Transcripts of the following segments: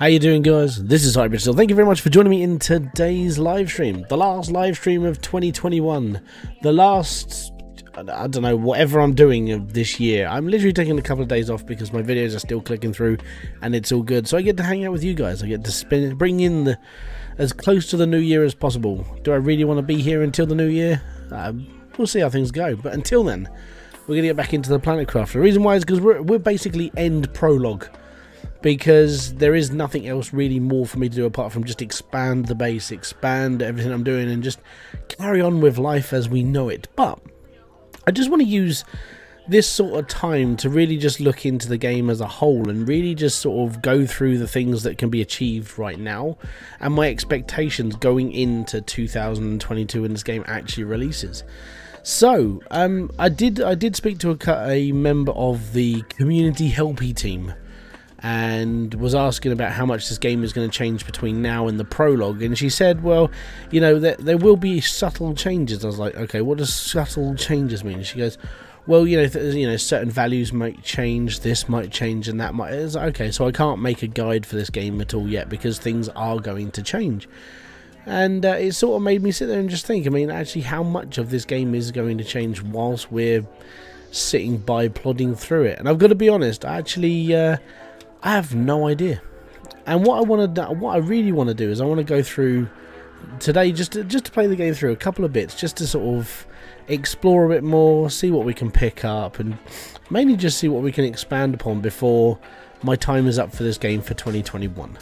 How you doing, guys? This is Hybridsteel. Thank you very much for joining me in today's live stream. The last live stream of 2021. The last, I don't know, whatever I'm doing of this year. I'm literally taking a couple of days off because my videos are still clicking through and it's all good. So I get to hang out with you guys. I get to bring in as close to the new year as possible. Do I really want to be here until the new year? We'll see how things go. But until then, we're going to get back into the Planetcraft. The reason why is because we're basically end Prologue. Because there is nothing else really more for me to do apart from just expand the base, expand everything I'm doing, and just carry on with life as we know it. But I just want to use this sort of time to really just look into the game as a whole and really just sort of go through the things that can be achieved right now and my expectations going into 2022 when this game actually releases. So I did speak to a member of the community helpy team and was asking about how much this game is going to change between now and the prologue, and she said, well, you know, there will be subtle changes. I was like, okay, what does subtle changes mean? She goes, well, you know, certain values might change, this might change, and that might. It's like, okay, so I can't make a guide for this game at all yet because things are going to change. And it sort of made me sit there and just think, I mean, actually, how much of this game is going to change whilst we're sitting by plodding through it? And I've got to be honest, I have no idea. And what I really want to do is I want to go through today just to play the game through a couple of bits, just to sort of explore a bit more, see what we can pick up, and mainly just see what we can expand upon before my time is up for this game for 2021.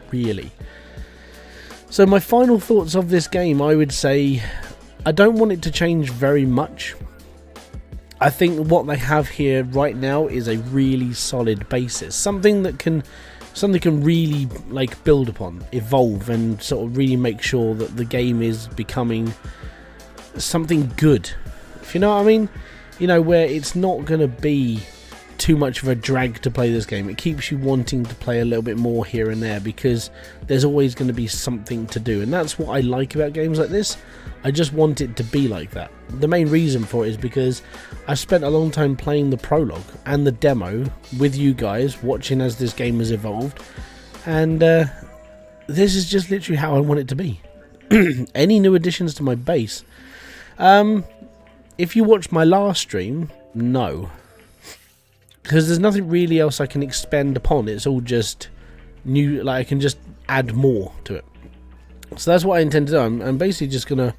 Really. So my final thoughts of this game, I would say I don't want it to change very much. I think what they have here right now is a really solid basis, something that can really like build upon, evolve, and sort of really make sure that the game is becoming something good. If you know what I mean, you know, where it's not going to be too much of a drag to play this game. It keeps you wanting to play a little bit more here and there because there's always going to be something to do, and that's what I like about games like this. I just want it to be like that. The main reason for it is because I spent a long time playing the prologue and the demo with you guys, watching as this game has evolved, and this is just literally how I want it to be. Any new additions to my base? If you watched my last stream, no. Because there's nothing really else I can expand upon. It's all just new, like I can just add more to it. So that's what I intend to do. I'm basically just going to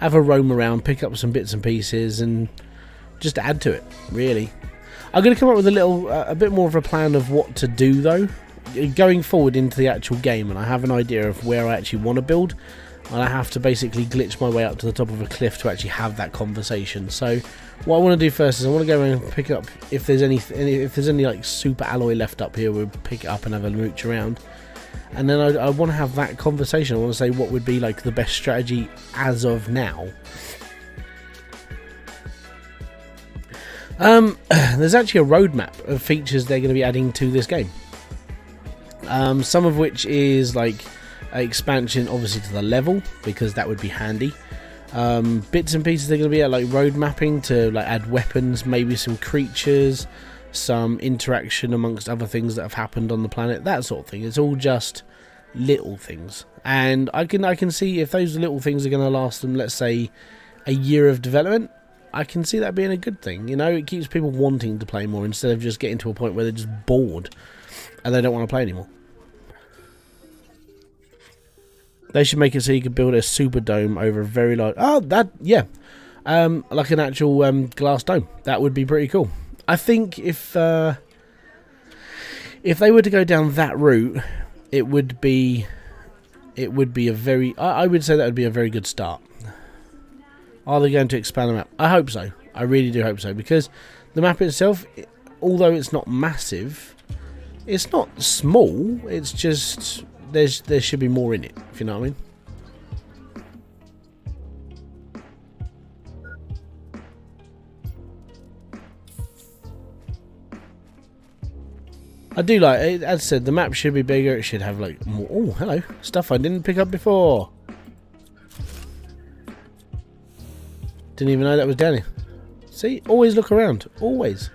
have a roam around, pick up some bits and pieces, and just add to it, really. I'm going to come up with a bit more of a plan of what to do, though, going forward into the actual game. And I have an idea of where I actually want to build. And I have to basically glitch my way up to the top of a cliff to actually have that conversation. So what I want to do first is I want to go and pick up, if there's any like super alloy left up here, we'll pick it up and have a mooch around. And then I want to have that conversation. I want to say what would be like the best strategy as of now. There's actually a roadmap of features they're going to be adding to this game. Some of which is like expansion, obviously, to the level, because that would be handy. Bits and pieces they're going to be at, like road mapping to like add weapons, maybe some creatures, some interaction amongst other things that have happened on the planet, that sort of thing. It's all just little things, and I can see if those little things are going to last them, let's say, a year of development. I can see that being a good thing. You know, it keeps people wanting to play more instead of just getting to a point where they're just bored and they don't want to play anymore. They should make it so you could build a super dome over a very large... Oh, that... Yeah. Like an actual glass dome. That would be pretty cool. I think if they were to go down that route, it would be a very... I would say that would be a very good start. Are they going to expand the map? I hope so. I really do hope so. Because the map itself, although it's not massive, it's not small. It's just... There should be more in it, if you know what I mean. I do like it. As I said, the map should be bigger. It should have like more. Oh, hello. Stuff I didn't pick up before. Didn't even know that was down here. See? Always look around. Always.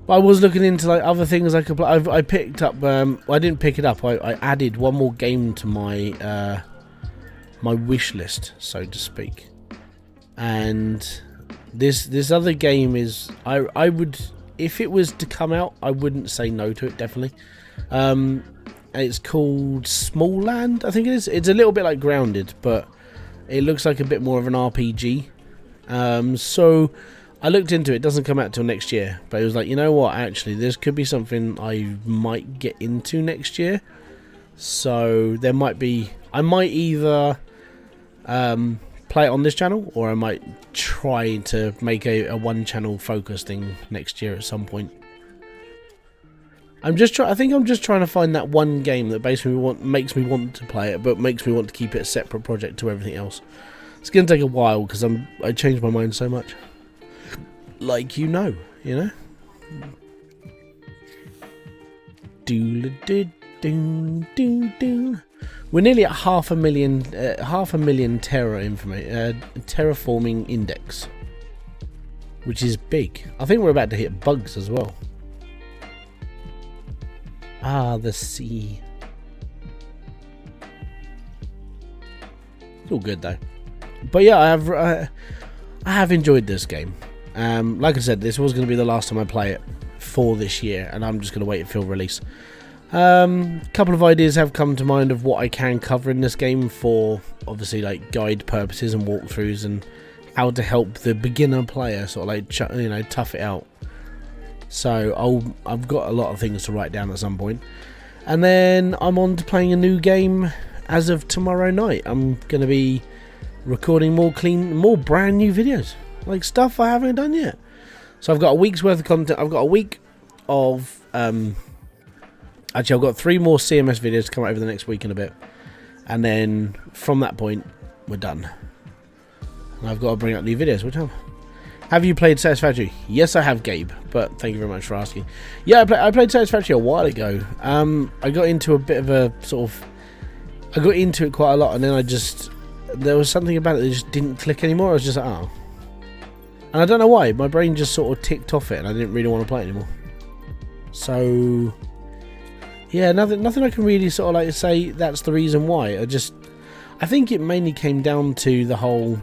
But I was looking into like other things I could play. I picked up. Well, I didn't pick it up. I added one more game to my my wish list, so to speak. And this other game is I would, if it was to come out, I wouldn't say no to it, definitely. It's called Small Land, I think it is. It's a little bit like Grounded, but it looks like a bit more of an RPG. So I looked into it. It doesn't come out till next year, but it was like, you know what, actually this could be something I might get into next year. So there might be, I might either play it on this channel, or I might try to make a one channel focus thing next year at some point. I think I'm just trying to find that one game that basically makes me want to play it, but makes me want to keep it a separate project to everything else. It's going to take a while because I changed my mind so much. Like, you know. We're nearly at half a million terraforming index, which is big. I think we're about to hit bugs as well. Ah, the sea. It's all good though. But yeah, I have enjoyed this game. Like I said, this was going to be the last time I play it for this year, and I'm just going to wait until release. Couple of ideas have come to mind of what I can cover in this game for obviously like guide purposes and walkthroughs, and how to help the beginner player sort of like tough it out. So I've got a lot of things to write down at some point. And then I'm on to playing a new game as of tomorrow night. I'm going to be recording more brand new videos, like stuff I haven't done yet. So I've got a week's worth of content. I've got a week of actually I've got 3 more CMS videos to come out over the next week and a bit, and then from that point we're done. And I've got to bring up new videos. Which time? Have you played Satisfactory? Yes, I have, Gabe, but thank you very much for asking. Yeah, I played Satisfactory a while ago. I got into a bit of a sort of... I got into it quite a lot, and then there was something about it that just didn't click anymore. I was just like, oh. And I don't know why. My brain just sort of ticked off it, and I didn't really want to play it anymore. So... yeah, nothing I can really sort of like say that's the reason why. I think it mainly came down to the whole...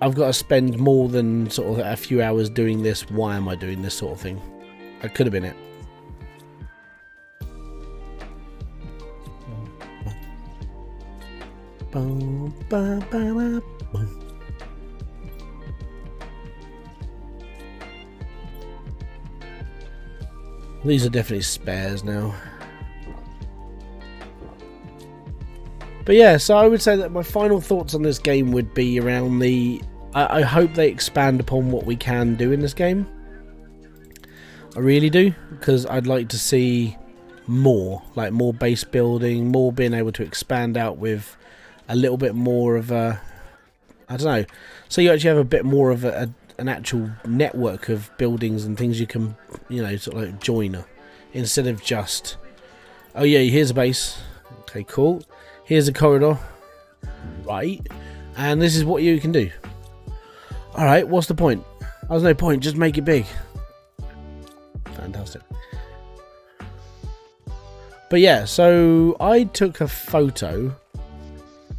I've got to spend more than sort of a few hours doing this. Why am I doing this sort of thing? That could have been it. These are definitely spares now. But yeah, so I would say that my final thoughts on this game would be around the... I hope they expand upon what we can do in this game. I really do, because I'd like to see more, like more base building, more being able to expand out with a little bit more of a... I don't know. So you actually have a bit more of an actual network of buildings and things you can, sort of like join, instead of just, oh yeah, here's a base. Okay, cool. Here's a corridor, right, and this is what you can do. Alright, what's the point? There's no point, just make it big. Fantastic. But yeah, so I took a photo.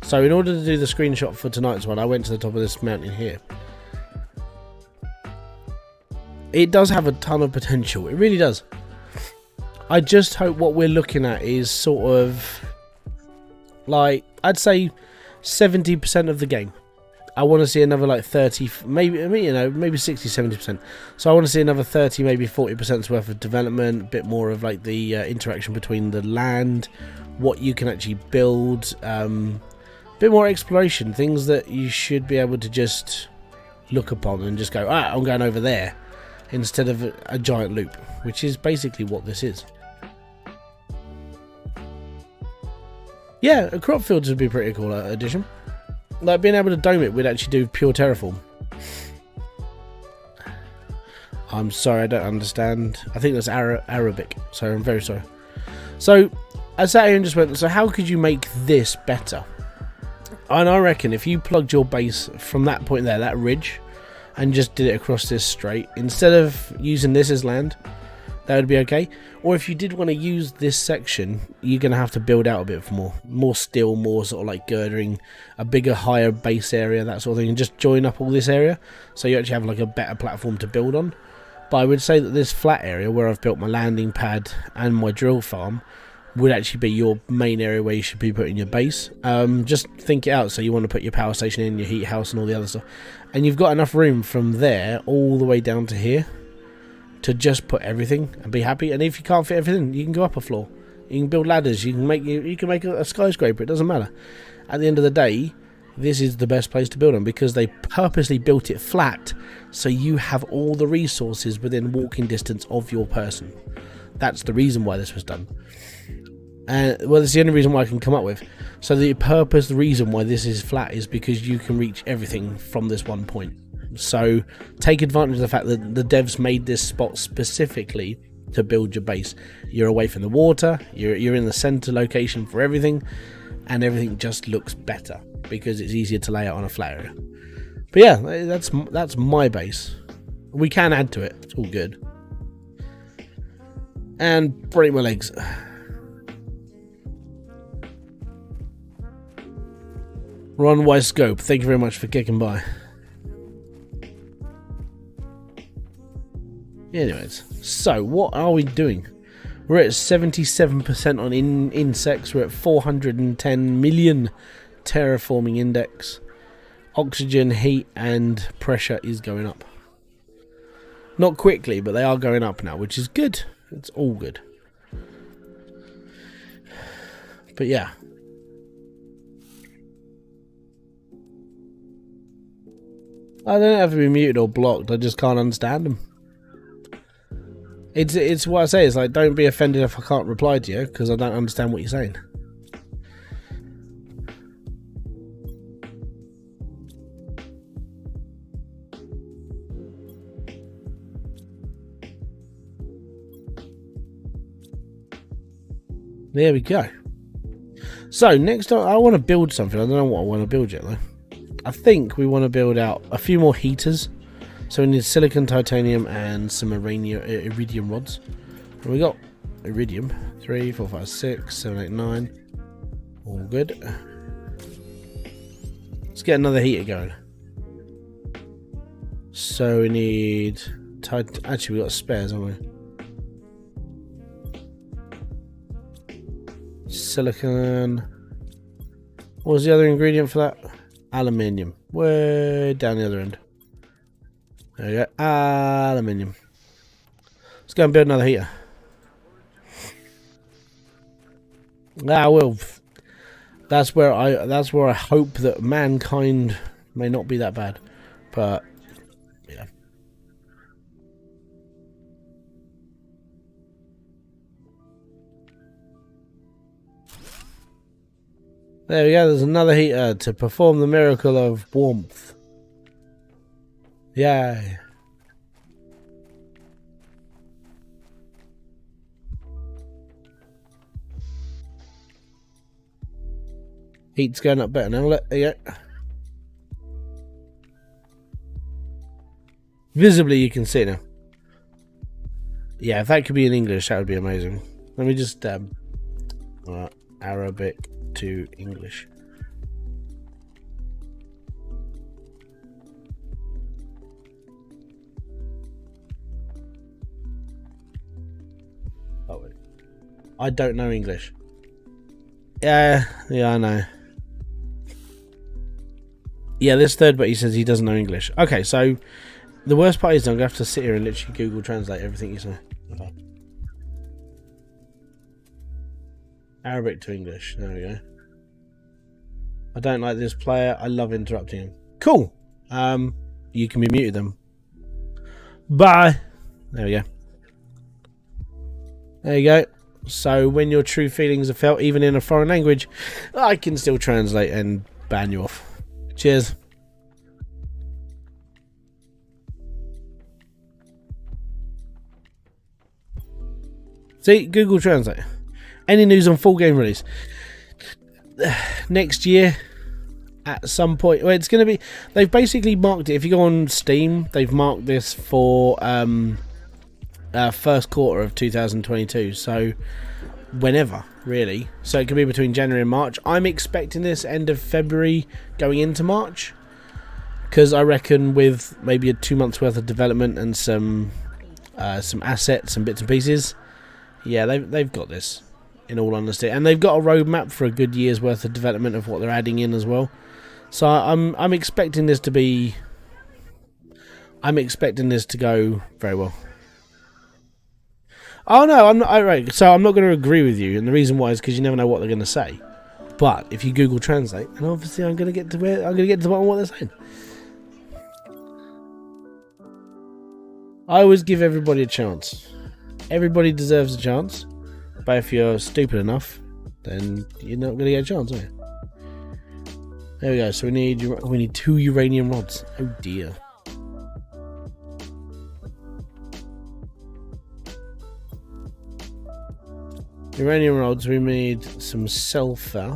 So in order to do the screenshot for tonight's one, I went to the top of this mountain here. It does have a ton of potential, it really does. I just hope what we're looking at is sort of... like, I'd say 70% of the game. I want to see another like 30, maybe 60, 70%. So I want to see another 30, maybe 40% worth of development, a bit more of like the interaction between the land, what you can actually build, a bit more exploration, things that you should be able to just look upon and just go, I'm going over there, instead of a giant loop, which is basically what this is. Yeah, a crop fields would be a pretty cool addition. Like being able to dome it would actually do pure terraform. I'm sorry, I don't understand. I think that's Arabic, so I'm very sorry. So I sat here and just went, so how could you make this better? And I reckon if you plugged your base from that point there, that ridge, and just did it across this straight, instead of using this as land, that would be okay. Or if you did want to use this section, you're going to have to build out a bit more steel, more sort of like girdering, a bigger, higher base area, that sort of thing, and just join up all this area, so you actually have like a better platform to build on. But I would say that this flat area where I've built my landing pad and my drill farm would actually be your main area where you should be putting your base. Just think it out. So you want to put your power station in, your heat house and all the other stuff, and you've got enough room from there all the way down to here to just put everything and be happy. And if you can't fit everything, you can go up a floor, you can build ladders, you can make a skyscraper. It doesn't matter. At the end of the day, this is the best place to build on, because they purposely built it flat so you have all the resources within walking distance of your person. That's the reason why this was done. Well, it's the only reason why I can come up with. So the reason why this is flat is because you can reach everything from this one point. So take advantage of the fact that the devs made this spot specifically to build your base. You're away from the water, you're in the center location for everything, and everything just looks better because it's easier to lay out on a flat area. But yeah, that's my base. We can add to it, it's all good. And break my legs. Ron Wise Scope, thank you very much for kicking by. Anyways, so what are we doing? We're at 77% on insects. We're at 410 million terraforming index. Oxygen, heat and pressure is going up. Not quickly, but they are going up now, which is good. It's all good. But yeah. I don't have to be muted or blocked. I just can't understand them. It's what I say. It's like, don't be offended if I can't reply to you because I don't understand what you're saying. There we go. So next I want to build something. I don't know what I want to build yet though. I think we want to build out a few more heaters. So we need silicon, titanium, and some iridium rods. And we got iridium. 3, 4, 5, 6, 7, 8, 9. All good. Let's get another heater going. So we need... Actually, we got spares, haven't we? Silicon. What was the other ingredient for that? Aluminium. Way down the other end. There we go. Aluminium. Let's go and build another heater. Well, that's where I hope that mankind may not be that bad. But yeah. There we go, there's another heater to perform the miracle of warmth. Yay. Heat's going up better now, there you go. Visibly you can see it now. Yeah, if that could be in English, that would be amazing. Let me just Arabic to English. Oh, wait. I don't know English. Yeah, I know. Yeah, this third bit he says he doesn't know English. Okay, so the worst part is I'm going to have to sit here and literally Google Translate everything you say. Okay. Arabic to English. There we go. I don't like this player. I love interrupting him. Cool. You can be muted then. Bye. There we go. There you go. So when your true feelings are felt, even in a foreign language, I can still translate and ban you off. Cheers. See, Google Translate. Any news on full game release? Next year, at some point. Well, it's going to be. They've basically marked it. If you go on Steam, they've marked this for first quarter of 2022. So whenever, really. So it could be between January and March. I'm expecting this end of February, going into March, because I reckon with maybe a 2 months worth of development and some assets and bits and pieces, yeah, they've got this. In all honesty, and they've got a roadmap for a good year's worth of development of what they're adding in as well. So I'm expecting this to be. I'm expecting this to go very well. Oh no, I'm not. Right, so I'm not going to agree with you, and the reason why is because you never know what they're going to say. But if you Google Translate, and obviously I'm going to get to the bottom of what they're saying. I always give everybody a chance. Everybody deserves a chance. But if you're stupid enough, then you're not going to get a chance, are you? There we go. So we need 2 uranium rods. Oh dear. Uranium rods. We need some sulfur.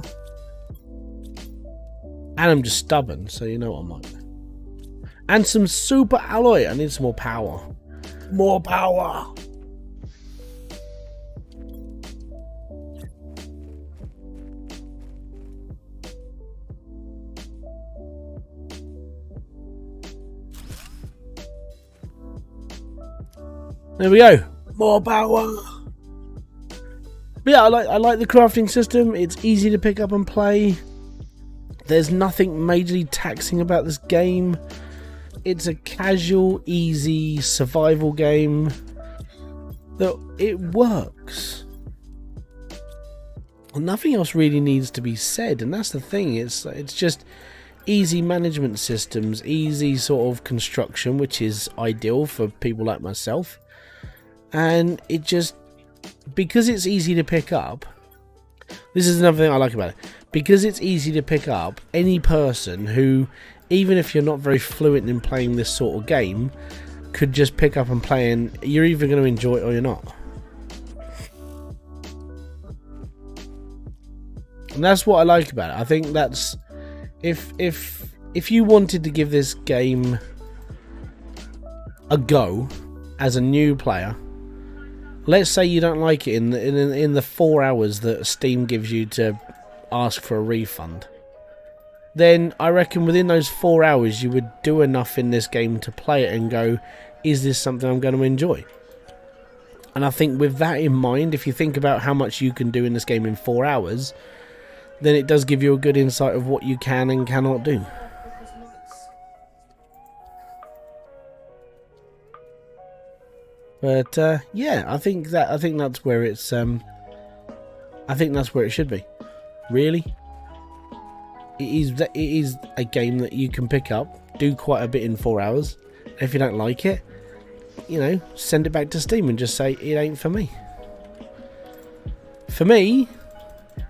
And I'm just stubborn, so you know what I'm like. And some super alloy. I need some more power. More power. There we go. More power. But yeah, I like the crafting system. It's easy to pick up and play. There's nothing majorly taxing about this game. It's a casual, easy survival game that it works. Nothing else really needs to be said, and that's the thing. It's just easy management systems, easy sort of construction, which is ideal for people like myself. And it just, because it's easy to pick up, this is another thing I like about it. Because it's easy to pick up, any person who, even if you're not very fluent in playing this sort of game, could just pick up and play, and you're either going to enjoy it or you're not. And that's what I like about it. I think that's, if you wanted to give this game a go as a new player, let's say you don't like it in the 4 hours that Steam gives you to ask for a refund, then I reckon within those 4 hours you would do enough in this game to play it and go, is this something I'm going to enjoy? And I think with that in mind, if you think about how much you can do in this game in 4 hours, then it does give you a good insight of what you can and cannot do. But yeah, I think that's where it's I think that's where it should be. Really, it is a game that you can pick up, do quite a bit in 4 hours. If you don't like it, you know, send it back to Steam and just say it ain't for me. For me,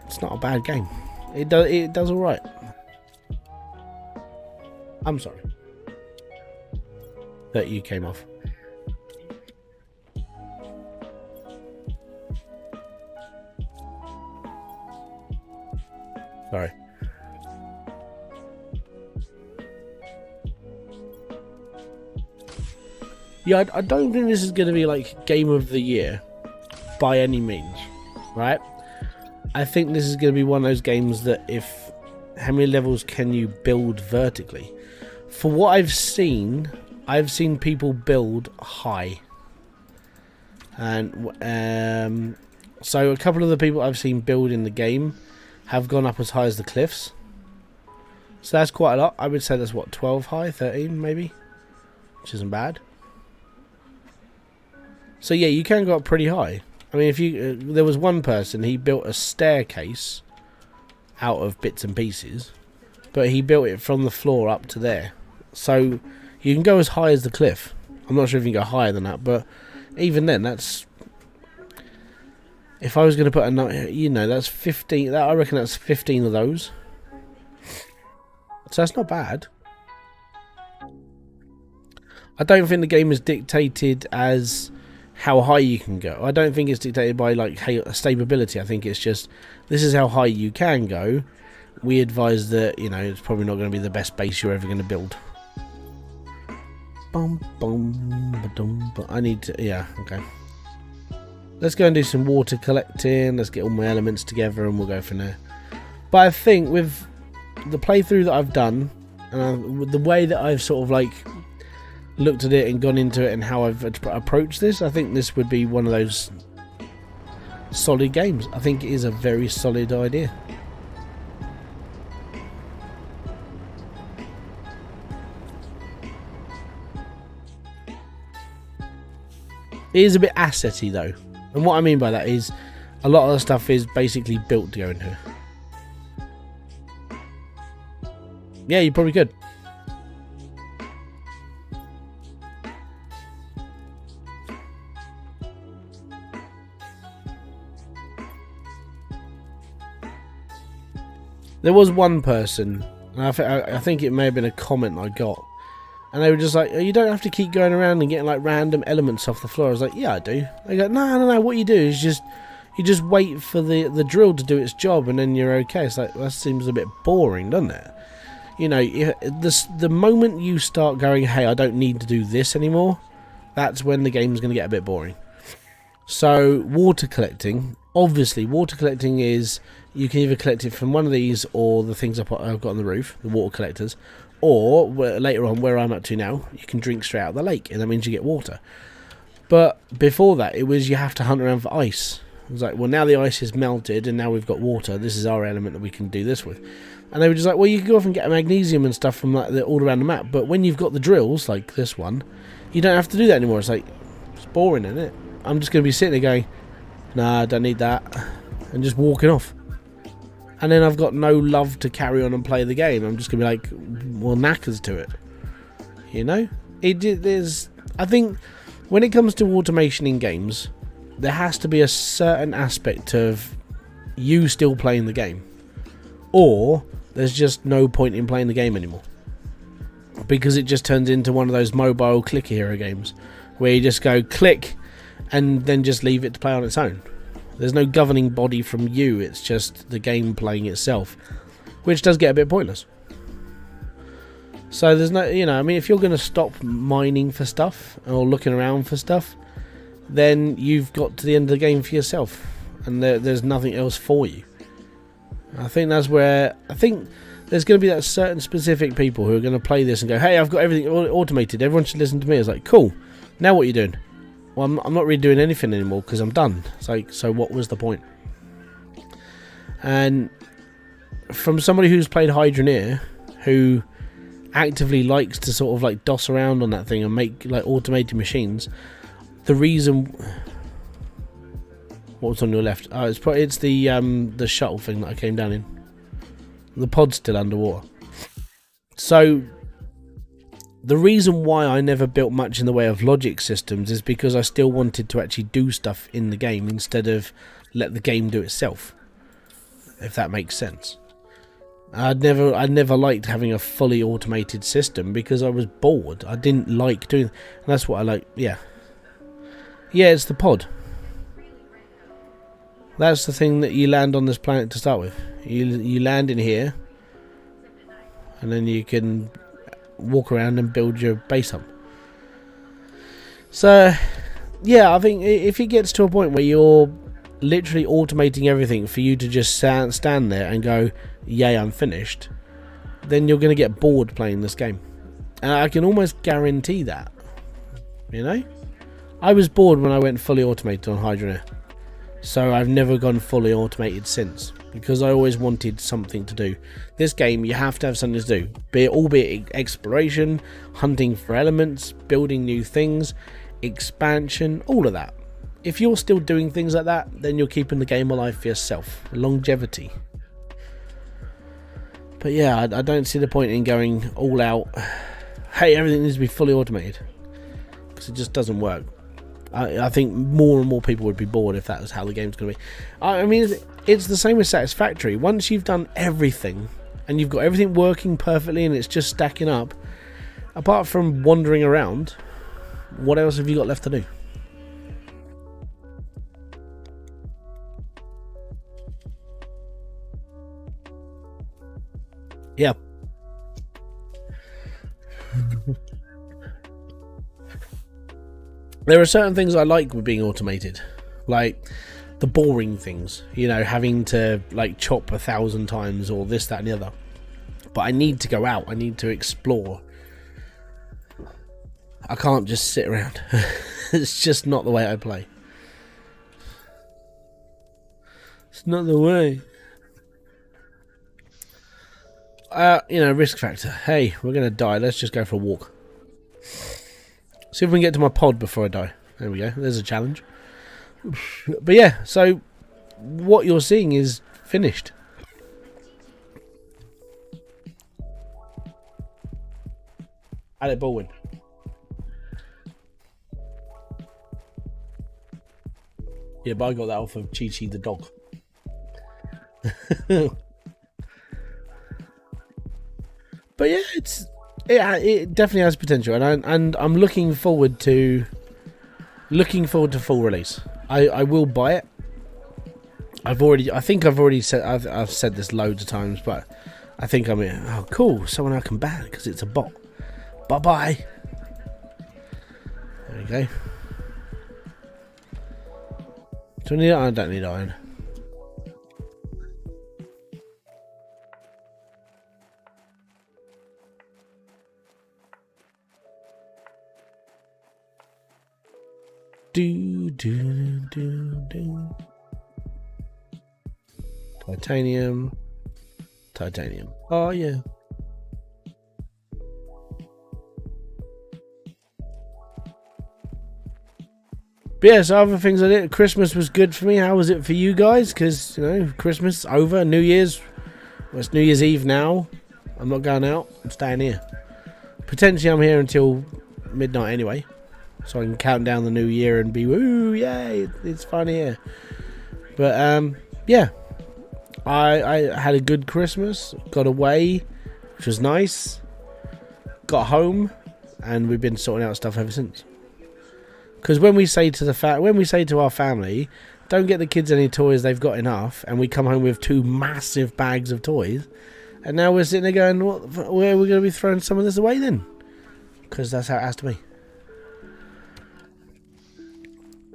it's not a bad game. It does all right. I'm sorry that you came off. Sorry. Yeah, I don't think this is going to be like Game of the Year by any means, right? I think this is going to be one of those games that how many levels can you build vertically? For what I've seen people build high. And so a couple of the people I've seen build in the game have gone up as high as the cliffs. So that's quite a lot. I would say that's what, 12 high, 13 maybe, which isn't bad. So yeah, you can go up pretty high. I mean, if you there was one person, he built a staircase out of bits and pieces, but he built it from the floor up to there. So you can go as high as the cliff. I'm not sure if you can go higher than that, but even then, that's, if I was going to put a, you know, that's 15. I reckon that's 15 of those. So that's not bad. I don't think the game is dictated as how high you can go. I don't think it's dictated by like stability. I think it's just, this is how high you can go. we advise that, you know, it's probably not going to be the best base you're ever going to build. I need to, yeah, okay. Let's go and do some water collecting. Let's get all my elements together and we'll go from there. But I think with the playthrough that I've done, and with the way that I've sort of like looked at it and gone into it and how I've approached this, I think this would be one of those solid games. I think it is a very solid idea. It is a bit assety though, and what I mean by that is a lot of the stuff is basically built to go in here. Yeah, you probably could. There was one person, and I think it may have been a comment I got, and they were just like, oh, you don't have to keep going around and getting like random elements off the floor. I was like, yeah, I do. They go, no. What you do is you just wait for the drill to do its job, and then you're okay. It's like, that seems a bit boring, doesn't it? You know, the moment you start going, hey, I don't need to do this anymore, that's when the game's going to get a bit boring. So water collecting, obviously, water collecting is, you can either collect it from one of these or the things I've got on the roof, the water collectors, or later on where I'm up to now, you can drink straight out of the lake, and that means you get water. But before that, it was you have to hunt around for ice. It was like, well, now the ice is melted and now we've got water, this is our element that we can do this with. And they were just like, well, you can go off and get magnesium and stuff from like all around the map, but when you've got the drills, like this one, you don't have to do that anymore. It's like, it's boring, isn't it? I'm just going to be sitting there going, nah, I don't need that, and just walking off. And then I've got no love to carry on and play the game. I'm just going to be like, well, knackers to it. You know? I think when it comes to automation in games, there has to be a certain aspect of you still playing the game. Or there's just no point in playing the game anymore. Because it just turns into one of those mobile clicker hero games where you just go click and then just leave it to play on its own. There's no governing body from you, it's just the game playing itself, which does get a bit pointless. So there's no, you know, I mean, if you're going to stop mining for stuff or looking around for stuff, then you've got to the end of the game for yourself, and there's nothing else for you. I think that's where, I think there's going to be that certain specific people who are going to play this and go, hey, I've got everything automated, everyone should listen to me. It's like, cool, now what are you doing? Well, I'm not really doing anything anymore because I'm done. It's like, so what was the point? And from somebody who's played Hybridsteel, who actively likes to sort of like doss around on that thing and make like automated machines, the reason... What's on your left? Oh, it's the shuttle thing that I came down in. The pod's still underwater. So the reason why I never built much in the way of logic systems is because I still wanted to actually do stuff in the game instead of let the game do itself, if that makes sense. I never liked having a fully automated system because I was bored. I didn't like doing, and that's what I like. Yeah, it's the pod. That's the thing that you land on this planet to start with. You land in here, and then you can walk around and build your base up. So yeah, I think if it gets to a point where you're literally automating everything for you to just stand there and go, yay, I'm finished, then you're going to get bored playing this game. And I can almost guarantee that. You know, I was bored when I went fully automated on Hybridsteel, so I've never gone fully automated since, because I always wanted something to do. This game, you have to have something to do, be it exploration, hunting for elements, building new things, expansion, all of that. If you're still doing things like that, then you're keeping the game alive for yourself. Longevity. But yeah, I don't see the point in going all out, hey, everything needs to be fully automated, because it just doesn't work. I think more and more people would be bored if that was how the game's going to be. I mean, it's the same with Satisfactory. Once you've done everything and you've got everything working perfectly and it's just stacking up, apart from wandering around, what else have you got left to do? Yeah. There are certain things I like with being automated, like the boring things, you know, having to like chop 1,000 times or this, that, and the other. But I need to go out. I need to explore. I can't just sit around. It's just not the way I play. It's not the way. You know, risk factor. Hey, we're going to die. Let's just go for a walk. See if we can get to my pod before I die. There we go. There's a challenge. But yeah, so what you're seeing is finished. Alec Baldwin. Yeah, but I got that off of Chi Chi the dog. But yeah, it definitely has potential, and I'm looking forward to full release. I will buy it. I think I've already said I've said this loads of times, but I think I'm in. Oh, cool! Someone I can ban because it's a bot. Bye bye. There we go. Do I need iron? I don't need iron. Do. Titanium. Oh yeah. But yeah, so other things I did. Christmas was good for me. How was it for you guys? Because, you know, Christmas over. New Year's. Well, it's New Year's Eve now. I'm not going out. I'm staying here. Potentially I'm here until midnight anyway. So I can count down the new year and be, woo, yay, it's fun here. But, yeah. I had a good Christmas. Got away, which was nice. Got home. And we've been sorting out stuff ever since. Because when we say to our family, don't get the kids any toys, they've got enough, and we come home with 2 massive bags of toys, and now we're sitting there going, where are we going to be throwing some of this away then? Because that's how it has to be.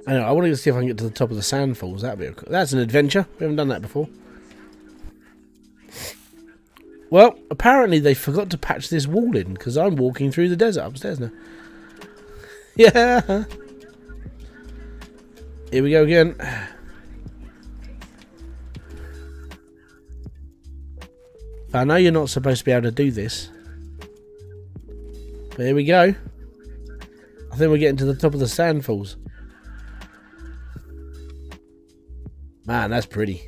I know, I want to see if I can get to the top of the sandfalls. That's an adventure. We haven't done that before. Well, apparently they forgot to patch this wall in, because I'm walking through the desert upstairs now. Yeah. Here we go again. I know you're not supposed to be able to do this. But here we go. I think we're getting to the top of the sandfalls. Man, that's pretty.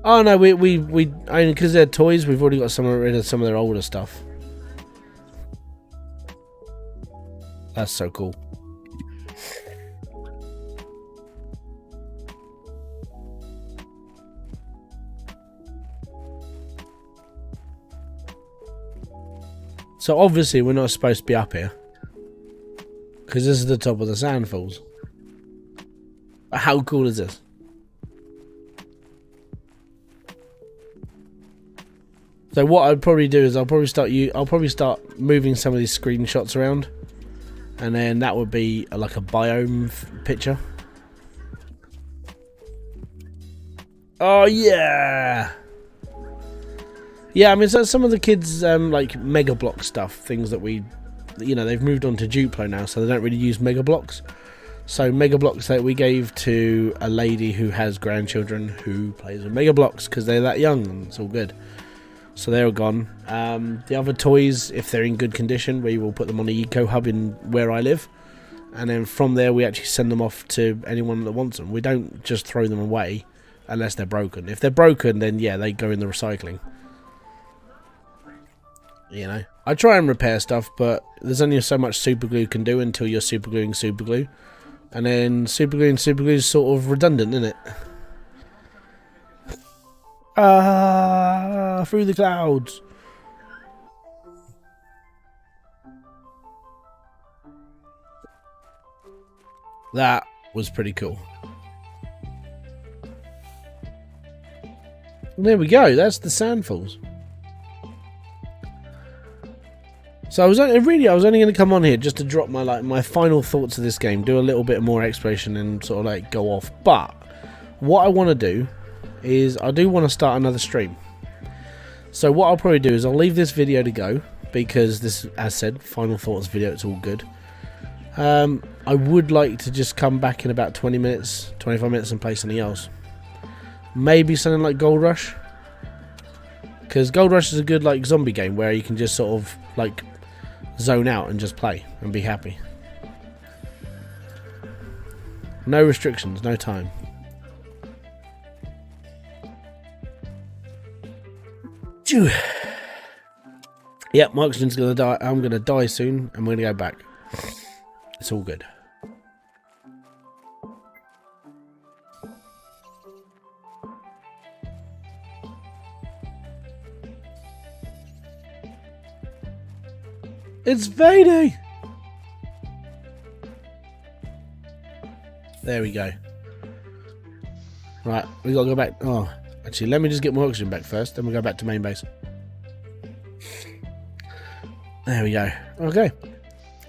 Oh no, we I mean, because they're toys, we've already got rid of some of their older stuff. That's so cool. So obviously we're not supposed to be up here, because this is the top of the sandfalls. How cool is this? So what I'd probably do is I'll probably start moving some of these screenshots around, and then that would be like a biome picture. Oh yeah, yeah. I mean, so some of the kids like Mega Block stuff, things that we, you know, they've moved on to Duplo now, so they don't really use Mega Blocks. So Mega Blocks that we gave to a lady who has grandchildren who plays with Mega Blocks because they're that young, and it's all good. So they're all gone. The other toys, if they're in good condition, we will put them on the Eco Hub in where I live. And then from there, we actually send them off to anyone that wants them. We don't just throw them away unless they're broken. If they're broken, then yeah, they go in the recycling. You know, I try and repair stuff, but there's only so much super glue can do until you're super gluing super glue. And then super glue is sort of redundant, isn't it? Through the clouds. That was pretty cool. There we go. That's the Sandfalls. So I was only going to come on here just to drop my final thoughts of this game, do a little bit more exploration, and sort of like go off. But what I want to do is I do want to start another stream. So what I'll probably do is I'll leave this video to go, because this, as said, final thoughts video. It's all good. I would like to just come back in about 20 minutes, 25 minutes, and play something else. Maybe something like Gold Rush, because Gold Rush is a good like zombie game where you can just sort of like zone out and just play and be happy. No restrictions, no time. Phew. Yep, my oxygen's gonna die. I'm gonna die soon, and we're gonna go back. It's all good. It's Vady! There we go. Right, we gotta go back. Oh, actually, let me just get my oxygen back first, then we'll go back to main base. There we go. Okay.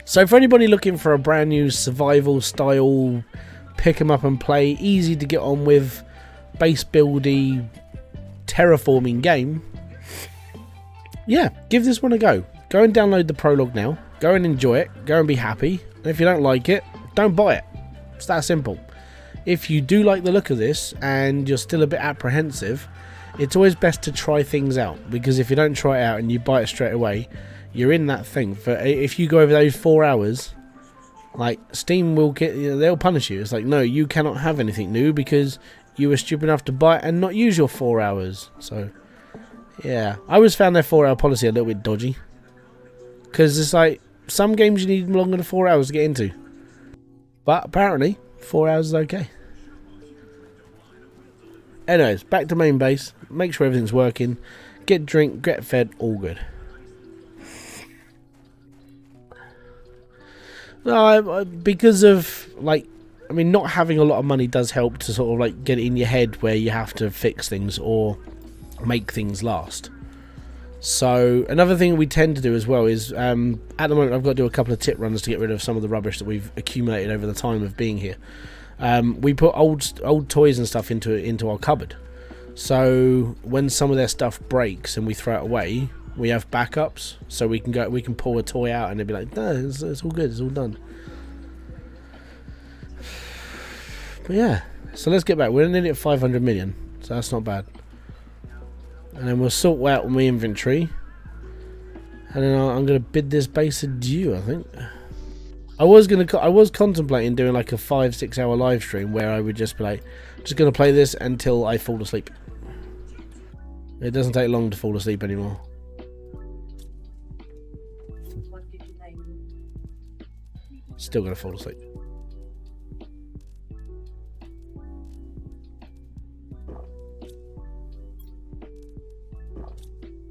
So for anybody looking for a brand new survival style, pick 'em up and play, easy to get on with, base buildy, terraforming game, yeah, give this one a go. Go and download the Prologue now. Go and enjoy it. Go and be happy. And if you don't like it, don't buy it. It's that simple. If you do like the look of this and you're still a bit apprehensive, it's always best to try things out, because if you don't try it out and you buy it straight away, you're in that thing. For if you go over those 4 hours, like Steam will get, they'll punish you. It's like, no, you cannot have anything new because you were stupid enough to buy it and not use your 4 hours. So yeah, I always found their 4 hour policy a little bit dodgy. Because it's like, some games you need longer than 4 hours to get into. But apparently, 4 hours is okay. Anyways, back to main base. Make sure everything's working. Get drink, get fed, all good. Because of, like, I mean, not having a lot of money does help to sort of, like, get it in your head where you have to fix things or make things last. So another thing we tend to do as well is at the moment I've got to do a couple of tip runs to get rid of some of the rubbish that we've accumulated over the time of being here. We put old toys and stuff into our cupboard, so when some of their stuff breaks and we throw it away, we have backups, so we can pull a toy out and they'd be like, no, it's all good, it's all done. But yeah, so let's get back. We're nearly at 500 million, so that's not bad. And then we'll sort out my inventory. And then I'm going to bid this base adieu, I think. I was contemplating doing like a 5-6 hour live stream where I would just be like, just going to play this until I fall asleep. It doesn't take long to fall asleep anymore. Still going to fall asleep.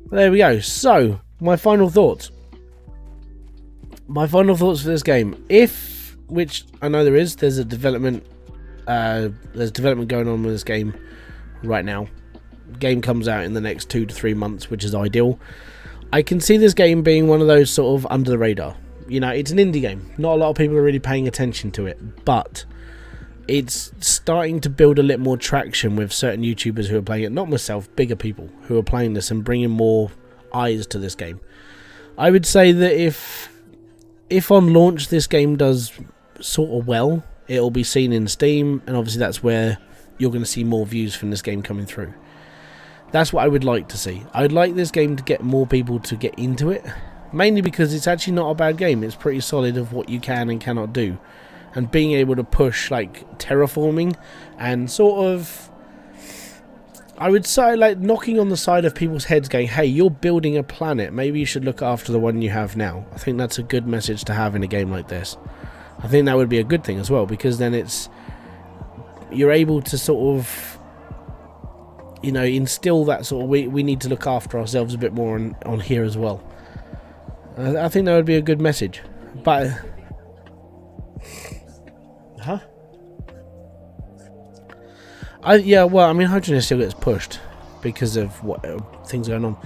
There we go. So, my final thoughts. My final thoughts for this game. Which I know there's a development. There's development going on with this game right now. The game comes out in the next 2 to 3 months, which is ideal. I can see this game being one of those sort of under the radar. You know, it's an indie game. Not a lot of people are really paying attention to it, but it's starting to build a little more traction with certain YouTubers who are playing it. Not myself, bigger people who are playing this and bringing more eyes to this game. I would say that if on launch this game does sort of well, it'll be seen in Steam, and obviously that's where you're going to see more views from this game coming through. That's what I would like to see. I'd like this game to get more people to get into it, mainly because it's actually not a bad game. It's pretty solid of what you can and cannot do. And being able to push like terraforming and sort of, I would say, like knocking on the side of people's heads going, hey, you're building a planet, maybe you should look after the one you have now. I think that's a good message to have in a game like this. I think that would be a good thing as well, because then you're able to sort of, you know, instill that sort of, we need to look after ourselves a bit more on here as well. I think that would be a good message. But yeah, well, I mean, hydrogen still gets pushed because of what things are going on.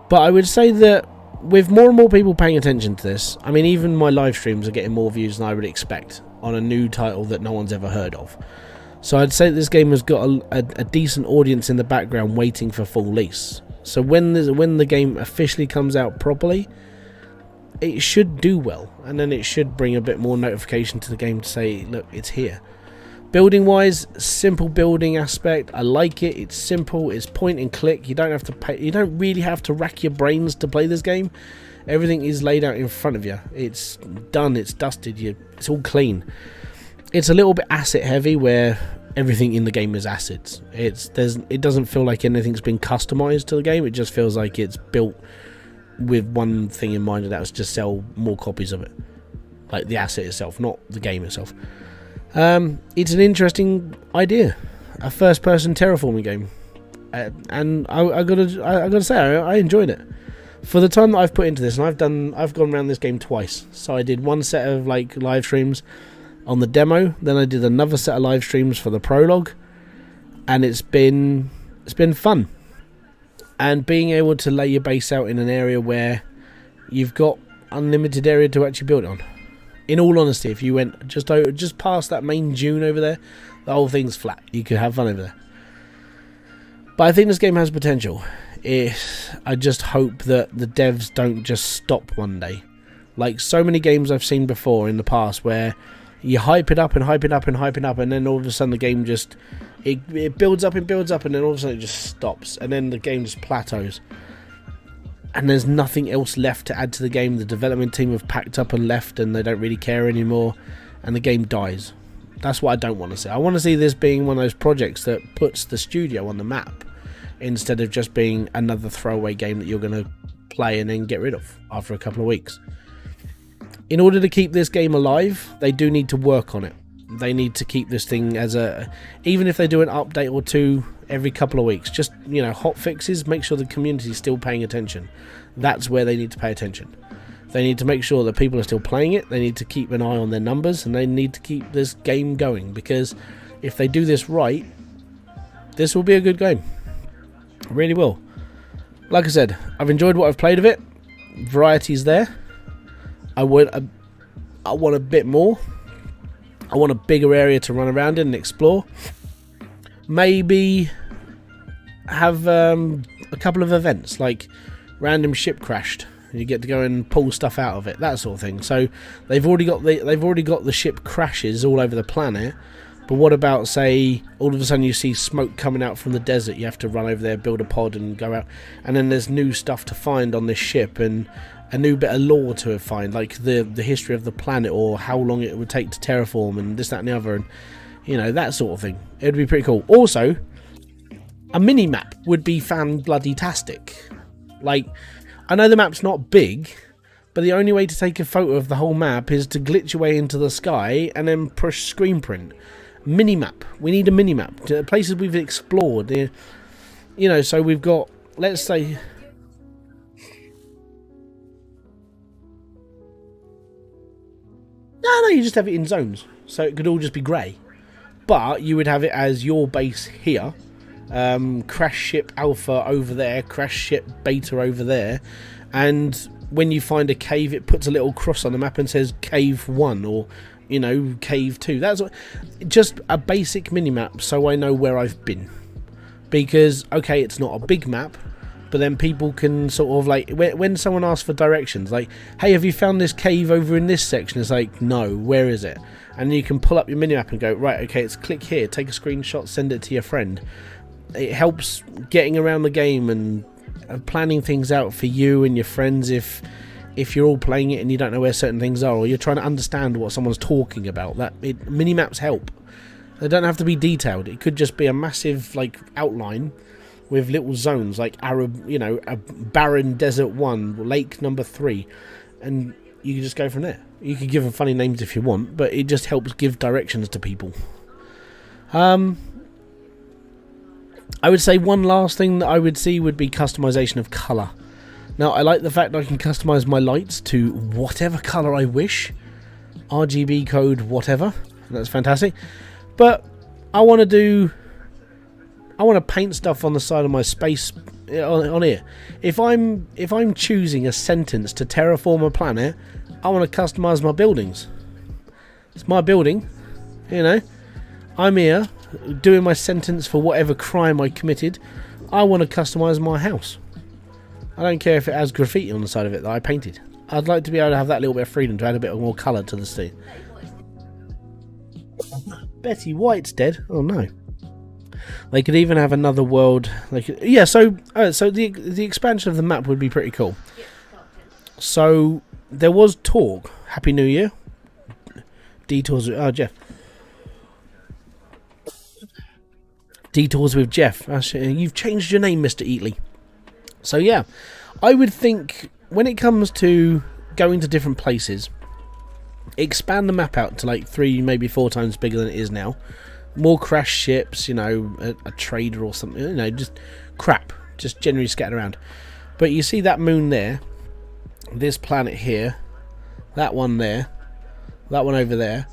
But I would say that with more and more people paying attention to this, I mean, even my live streams are getting more views than I would expect on a new title that no one's ever heard of. So I'd say this game has got a decent audience in the background waiting for full release. So when the game officially comes out properly, it should do well, and then it should bring a bit more notification to the game to say, look, it's here. Building wise, simple building aspect. I like it. It's simple. It's point and click. You don't have to pay. You don't really have to rack your brains to play this game. Everything is laid out in front of you. It's done. It's dusted. It's all clean. It's a little bit asset heavy, where everything in the game is assets. It doesn't feel like anything's been customized to the game. It just feels like it's built with one thing in mind, and that was just sell more copies of it, like the asset itself, not the game itself. It's an interesting idea, a first-person terraforming game, and I gotta say I enjoyed it for the time that I've put into this. And I've gone around this game twice. So I did one set of like live streams on the demo, then I did another set of live streams for the prologue, and it's been fun. And being able to lay your base out in an area where you've got unlimited area to actually build on. In all honesty, if you went just past that main dune over there, the whole thing's flat. You could have fun over there. But I think this game has potential. I just hope that the devs don't just stop one day. Like so many games I've seen before in the past, where you hype it up and hype it up and hype it up, and then all of a sudden the game just it builds up and builds up, and then all of a sudden it just stops, and then the game just plateaus, and there's nothing else left to add to the game. The development team have packed up and left, and they don't really care anymore, and the game dies. That's what I don't want to see. I want to see this being one of those projects that puts the studio on the map, instead of just being another throwaway game that you're going to play and then get rid of after a couple of weeks. In order to keep this game alive, they do need to work on it. They need to keep this thing as even if they do an update or two every couple of weeks, just, hot fixes, make sure the community is still paying attention. That's where they need to pay attention. They need to make sure that people are still playing it. They need to keep an eye on their numbers, and they need to keep this game going, because if they do this right, this will be a good game. It really will. Like I said, I've enjoyed what I've played of it. Variety's there. I want a bit more. I want a bigger area to run around in and explore. Maybe have a couple of events, like random ship crashed. You get to go and pull stuff out of it, that sort of thing. So they've already got the ship crashes all over the planet. But what about, say, all of a sudden you see smoke coming out from the desert? You have to run over there, build a pod, and go out. And then there's new stuff to find on this ship, and a new bit of lore to find, like the history of the planet, or how long it would take to terraform, and this, that, and the other, and that sort of thing. It would be pretty cool. Also, a mini map would be fan-bloody-tastic. Like, I know the map's not big, but the only way to take a photo of the whole map is to glitch your way into the sky and then push screen print. Mini-map. We need a mini-map. Places we've explored. So we've got, let's say... No, you just have it in zones. So it could all just be grey. But you would have it as your base here. Crash ship alpha over there. Crash ship beta over there. And when you find a cave, it puts a little cross on the map and says cave 1 or... cave 2. That's just a basic mini-map, so I know where I've been. Because, okay, it's not a big map, but then people can sort of, like, when someone asks for directions, like, hey, have you found this cave over in this section? It's like, no, where is it? And you can pull up your mini-map and go, right, okay, it's click here, take a screenshot, send it to your friend. It helps getting around the game and planning things out for you and your friends if you're all playing it and you don't know where certain things are, or you're trying to understand what someone's talking about. Mini-maps help. They don't have to be detailed. It could just be a massive, like, outline with little zones, like Arab, a barren desert 1, lake number 3, and you can just go from there. You could give them funny names if you want, but it just helps give directions to people. I would say one last thing that I would see would be customization of colour. Now, I like the fact that I can customise my lights to whatever colour I wish. RGB code, whatever. That's fantastic. But I want to I want to paint stuff on the side of my space on here. If I'm choosing a sentence to terraform a planet, I want to customize my buildings. It's my building, you know. I'm here doing my sentence for whatever crime I committed. I want to customize my house. I don't care if it has graffiti on the side of it that I painted. I'd like to be able to have that little bit of freedom to add a bit more colour to the scene. Betty White's dead? Oh no. They could even have another world. They could, yeah. So the expansion of the map would be pretty cool. So there was talk. Happy New Year. Detours. Oh, Jeff. Detours with Jeff. You've changed your name, Mr. Eatley. So yeah, I would think when it comes to going to different places, expand the map out to like 3, maybe 4 times bigger than it is now. More crash ships, you know, a trader or something, you know, just crap, just generally scattered around. But you see that moon there, this planet here, that one there, that one over there.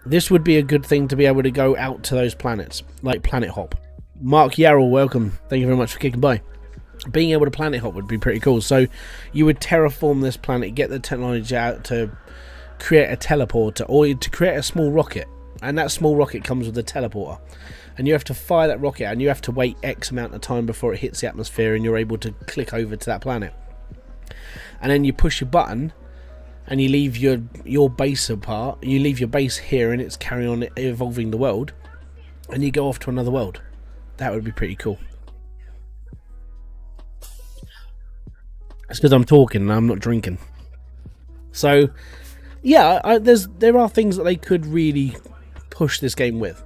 This would be a good thing to be able to go out to those planets, like planet hop. Mark Yarrell, welcome. Thank you very much for kicking by. Being able to planet hop would be pretty cool. So you would terraform this planet, get the technology out to create a teleporter, or to create a small rocket, and that small rocket comes with a teleporter, and you have to fire that rocket and you have to wait X amount of time before it hits the atmosphere and you're able to click over to that planet, and then you push your button and you leave your base apart, you leave your base here and it's carrying on evolving the world, and you go off to another world. That would be pretty cool. It's because I'm talking and I'm not drinking. So yeah, there are things that they could really push this game with.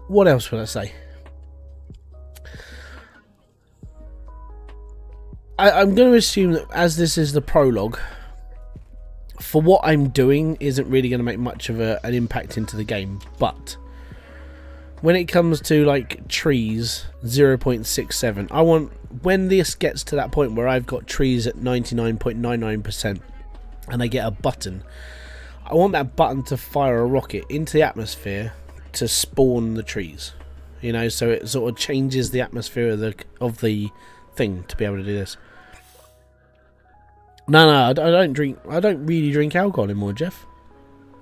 What else would I say? I'm going to assume that as this is the prologue, for what I'm doing isn't really going to make much of an impact into the game, but when it comes to like trees 0.67, I want, when this gets to that point where I've got trees at 99.99% and I get a button, I want that button to fire a rocket into the atmosphere to spawn the trees, you know, so it sort of changes the atmosphere of the thing to be able to do this. No, I don't drink. I don't really drink alcohol anymore, Jeff.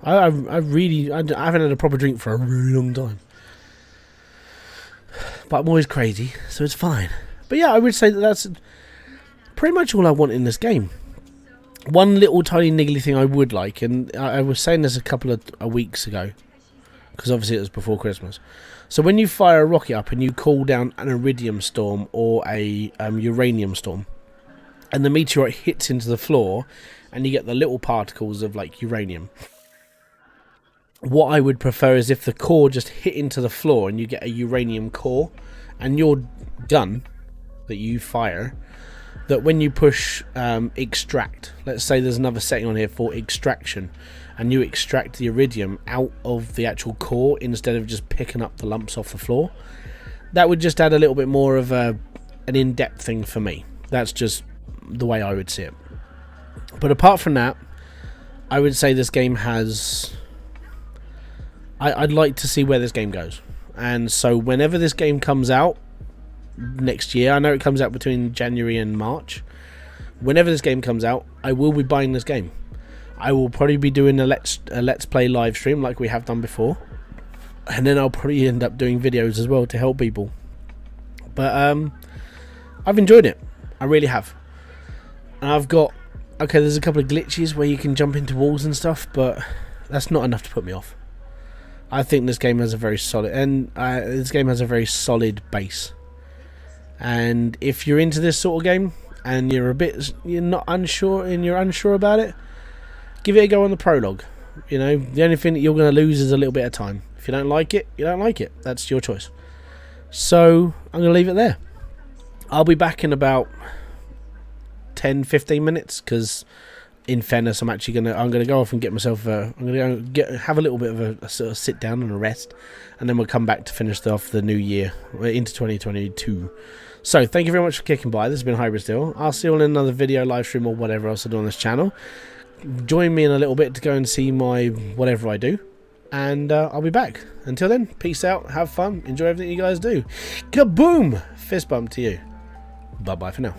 I haven't had a proper drink for a really long time. But I'm always crazy, so it's fine. But yeah, I would say that that's pretty much all I want in this game. One little tiny niggly thing I would like, and I was saying this a couple of weeks ago, because obviously it was before Christmas. So when you fire a rocket up and you call down an iridium storm or a uranium storm, and the meteorite hits into the floor, and you get the little particles of like uranium. What I would prefer is if the core just hit into the floor and you get a uranium core, and your gun that you fire, that when you push extract, let's say there's another setting on here for extraction, and you extract the iridium out of the actual core instead of just picking up the lumps off the floor, that would just add a little bit more of an in-depth thing for me. That's just the way I would see it. But apart from that, I would say this game has... I'd like to see where this game goes. And so whenever this game comes out next year, I know it comes out between January and March. Whenever this game comes out, I will be buying this game. I will probably be doing a let's play live stream like we have done before, and then I'll probably end up doing videos as well to help people. But I've enjoyed it. I really have. And I've got, okay, there's a couple of glitches where you can jump into walls and stuff, but that's not enough to put me off. I think this game has a very solid, and this game has a very solid base. And if you're into this sort of game and you're unsure about it, give it a go on the prologue. You know, the only thing that you're going to lose is a little bit of time. If you don't like it, you don't like it. That's your choice. So I'm going to leave it there. I'll be back in about 10-15 minutes, because in fairness, I'm gonna go off and get myself. I'm gonna have a little bit of a sort of sit down and a rest, and then we'll come back to finish off the new year into 2022. So thank you very much for kicking by. This has been Hybridsteel. I'll see you all in another video, live stream, or whatever else I do on this channel. Join me in a little bit to go and see my whatever I do, and I'll be back. Until then, peace out, have fun, enjoy everything you guys do. Kaboom! Fist bump to you. Bye bye for now.